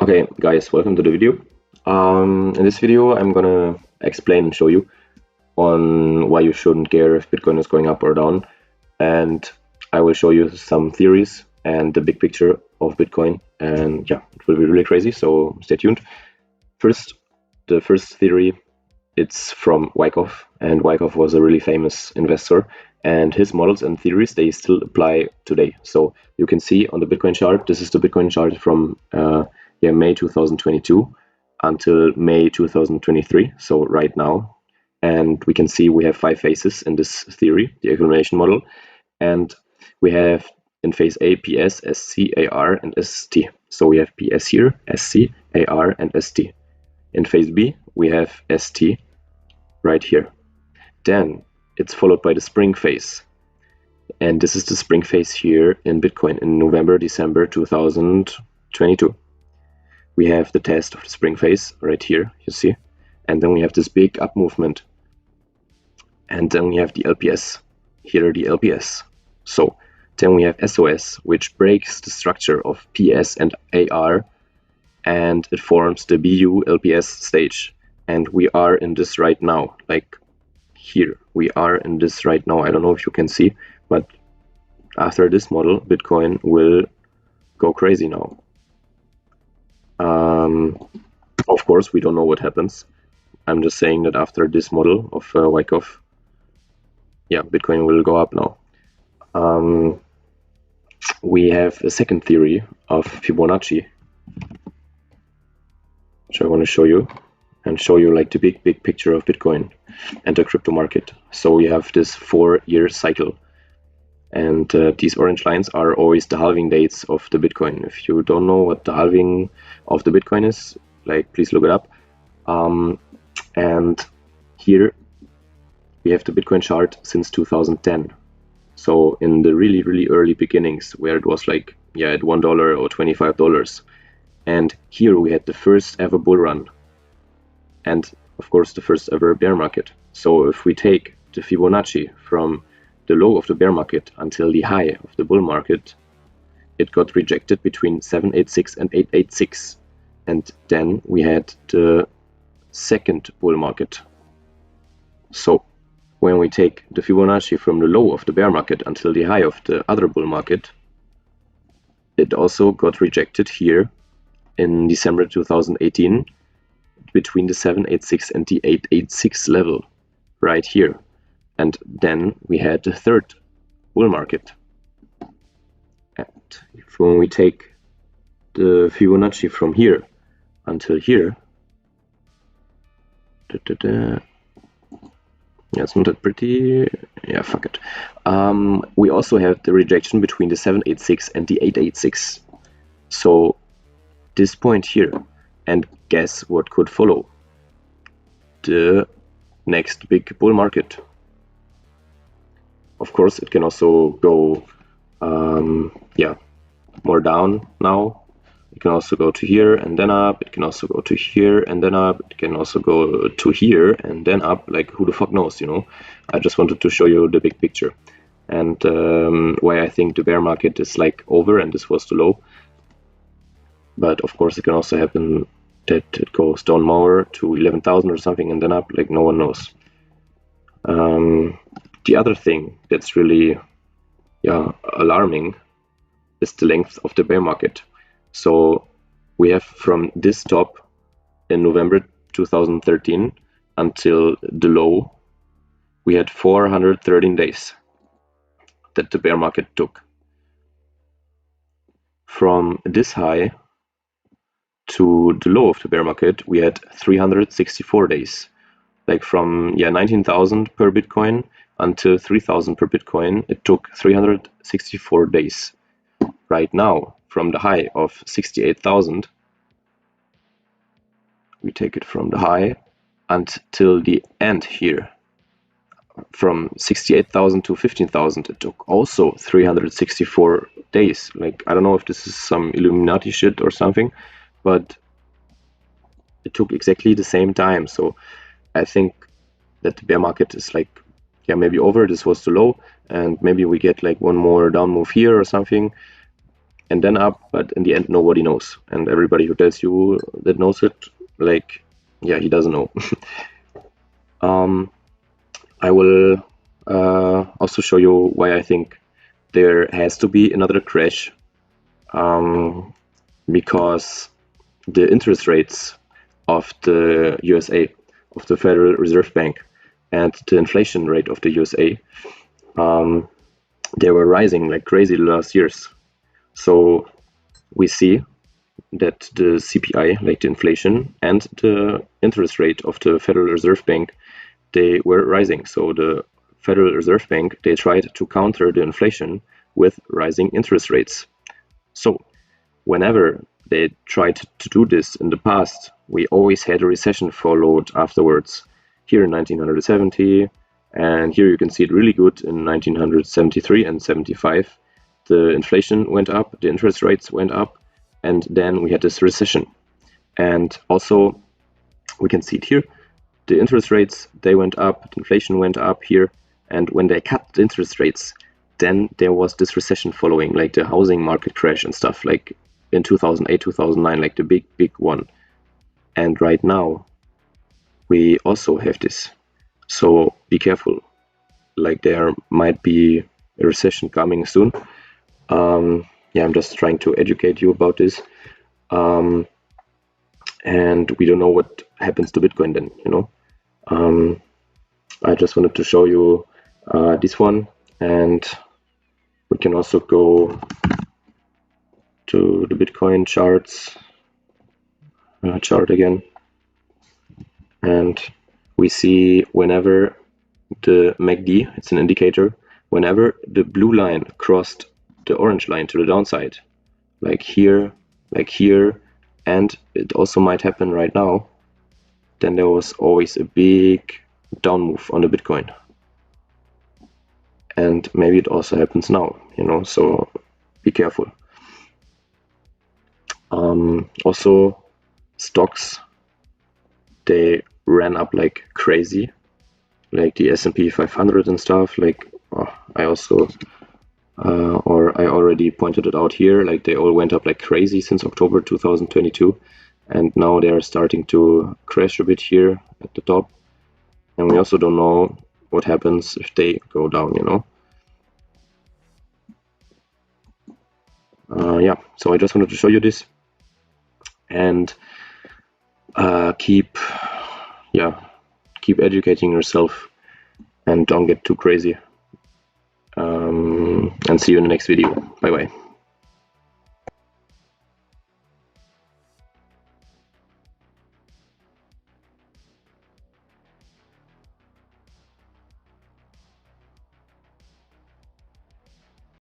Okay, guys, welcome to the video. In this video, I'm gonna explain and show you on why you shouldn't care if Bitcoin is going up or down, and I will show you some theories and the big picture of Bitcoin. And yeah, it will be really crazy, so stay tuned. First, the first theory, it's from Whyckhoff, and Whyckhoff was a really famous investor, and his models and theories, they still apply today. So you can see on the Bitcoin chart, this is the Bitcoin chart from May 2022 until May 2023, so right now. And we can see we have 5 phases in this theory, the accumulation model, and we have in phase A, PS, SC, AR, and ST. So we have PS here, SC, AR, and ST. In phase B, we have ST right here. Then it's followed by the spring phase. And this is the spring phase here in Bitcoin in November, December 2022. We have the test of the spring phase right here, you see. And then we have this big up movement. And then we have the LPS. Here the LPS. So then we have SOS, which breaks the structure of PS and AR, and it forms the BU LPS stage. And we are in this right now, like here. We are in this right now. I don't know if you can see, but after this model, Bitcoin will go crazy now. Of course, we don't know what happens. I'm just saying that after this model of Whyckhoff, yeah, Bitcoin will go up now. We have a second theory of Fibonacci, which I want to show you, and show you like the big picture of Bitcoin and the crypto market. So we have this 4-year cycle, and these orange lines are always the halving dates of the Bitcoin. If you don't know what the halving of the Bitcoin is, like, please look it up. And here we have the Bitcoin chart since 2010. So in the really early beginnings, where it was like, yeah, at $1 or $25. And here we had the first ever bull run, and of course the first ever bear market. So if we take the Fibonacci from the low of the bear market until the high of the bull market, it got rejected between 786 and 886. And then we had the second bull market. So when we take the Fibonacci from the low of the bear market until the high of the other bull market, it also got rejected here in December 2018 between the 786 and the 886 level right here. And then we had the third bull market. And when we take the Fibonacci from here until here, yeah, it's not that pretty. Yeah, fuck it. We also have the rejection between the 786 and the 886. So this point here, and guess what could follow? The next big bull market. Of course, it can also go, more down now. It can also go to here and then up. It can also go to here and then up. It can also go to here and then up. Like, who the fuck knows, you know? I just wanted to show you the big picture, and why I think the bear market is like over and this was too low. But of course, it can also happen that it goes down more to 11,000 or something and then up. Like, no one knows. The other thing that's really, alarming is the length of the bear market. So we have from this top in November 2013 until the low, we had 413 days that the bear market took. From this high to the low of the bear market, we had 364 days. Like from 19,000 per Bitcoin until 3,000 per Bitcoin, it took 364 days. Right now, from the high of 68,000, we take it from the high until the end here. From 68,000 to 15,000, it took also 364 days. Like, I don't know if this is some Illuminati shit or something, but it took exactly the same time. So I think that the bear market is like, maybe over. This was too low, and maybe we get like one more down move here or something. and then up, but in the end nobody knows, and everybody who tells you that knows it, like, yeah, he doesn't know. I will also show you why I think there has to be another crash, because the interest rates of the USA, of the Federal Reserve Bank, and the inflation rate of the USA, they were rising like crazy the last years. So we see that the CPI, like the inflation, and the interest rate of the Federal Reserve Bank, they were rising. So the Federal Reserve Bank, they tried to counter the inflation with rising interest rates. So whenever they tried to do this in the past, we always had a recession followed afterwards. Here in 1970, and here you can see it really good in 1973 and 75. The inflation went up, the interest rates went up, and then we had this recession. And also, we can see it here, the interest rates, they went up, the inflation went up here, and when they cut the interest rates, then there was this recession following, like the housing market crash and stuff, like in 2008, 2009, like the big one. And right now, we also have this. So be careful, like there might be a recession coming soon. Yeah, I'm just trying to educate you about this. And we don't know what happens to Bitcoin then, you know. I just wanted to show you this one, and we can also go to the Bitcoin charts, chart again, and we see whenever the MACD, it's an indicator, whenever the blue line crossed the orange line to the downside, like here, and it also might happen right now, then there was always a big down move on the Bitcoin. And maybe it also happens now, you know, so be careful. Also, stocks, they ran up like crazy, like the S&P 500 and stuff. Like I already pointed it out here, like they all went up like crazy since October 2022, and now they are starting to crash a bit here at the top, and we also don't know what happens if they go down, you know. Yeah, so I just wanted to show you this, and keep educating yourself and don't get too crazy, and see you in the next video. Bye bye.